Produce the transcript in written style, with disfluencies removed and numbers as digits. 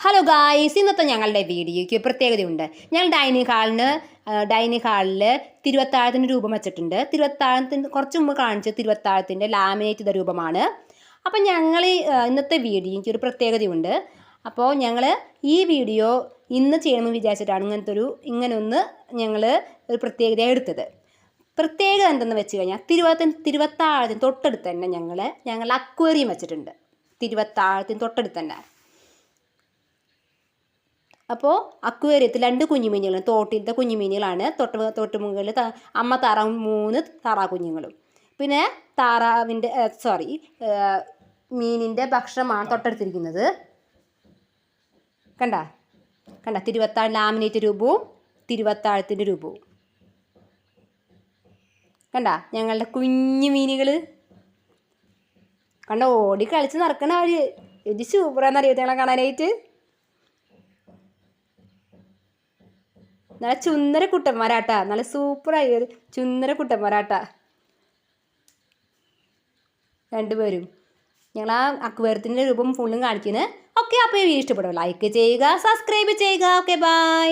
Hello guys, ഇന്നത്തെ ഞങ്ങളുടെ വീഡിയോയ്ക്ക് പ്രത്യേകതയുണ്ട്. ഞങ്ങൾ ഡൈനിങ് ഹാളിൽ തിരുവത്താഴത്തിൻ്റെ രൂപം വെച്ചിട്ടുണ്ട്. തിരുവത്താഴത്തിൻ്റെ കുറച്ച് മുമ്പ് കാണിച്ച തിരുവത്താഴത്തിൻ്റെ ലാമിനേറ്റ് ചെയ്ത രൂപമാണ്. അപ്പം ഞങ്ങൾ ഇന്നത്തെ വീഡിയോയ്ക്ക് ഒരു പ്രത്യേകതയുണ്ട്. അപ്പോൾ ഞങ്ങൾ ഈ വീഡിയോ ഇന്ന് ചെയ്യണമെന്ന് വിചാരിച്ചിട്ടാണ് ഇങ്ങനൊന്ന് ഞങ്ങൾ ഒരു പ്രത്യേകത എടുത്തത്. പ്രത്യേകത എന്തെന്ന് വെച്ച് കഴിഞ്ഞാൽ തിരുവത്താഴത്തിന് തൊട്ടടുത്ത് തന്നെ ഞങ്ങൾ അക്വേറിയം വെച്ചിട്ടുണ്ട്. തിരുവത്താഴത്തിന് തൊട്ടടുത്ത് തന്നെ. അപ്പോൾ അക്വേറിയത്തിൽ 2 കുഞ്ഞുമീനുകളും, തോട്ടിലത്തെ കുഞ്ഞുമീനുകളാണ്. തൊട്ട് മുകളിൽ അമ്മ താറാവും 3 താറാകുഞ്ഞുങ്ങളും. പിന്നെ മീനിൻ്റെ ഭക്ഷണമാണ് തൊട്ടടുത്തിരിക്കുന്നത്. കണ്ട ലാമിനേറ്റ് രൂപവും തിരുവത്താഴത്തിൻ്റെ രൂപവും ഞങ്ങളുടെ കുഞ്ഞു മീനുകൾ ഓടി കളിച്ച് നടക്കണ അവർ. ഇത് സൂപ്പറാന്നറിയോ ഞങ്ങളെ കാണാനായിട്ട്. നല്ല ചുന്നര കുട്ടന്മാരാട്ടാ, നല്ല സൂപ്പറായി ചുന്നര കുട്ടന്മാരാട്ടാ രണ്ടുപേരും. ഞങ്ങൾ ആ അക്വേറിയത്തിൻ്റെ രൂപം ഫുള്ളും കാണിക്കുന്നത്. ഓക്കെ, അപ്പോൾ ഈ വീഡിയോ ഇഷ്ടപ്പെടും, ലൈക്ക് ചെയ്യുക, സബ്സ്ക്രൈബ് ചെയ്യുക. Okay, by.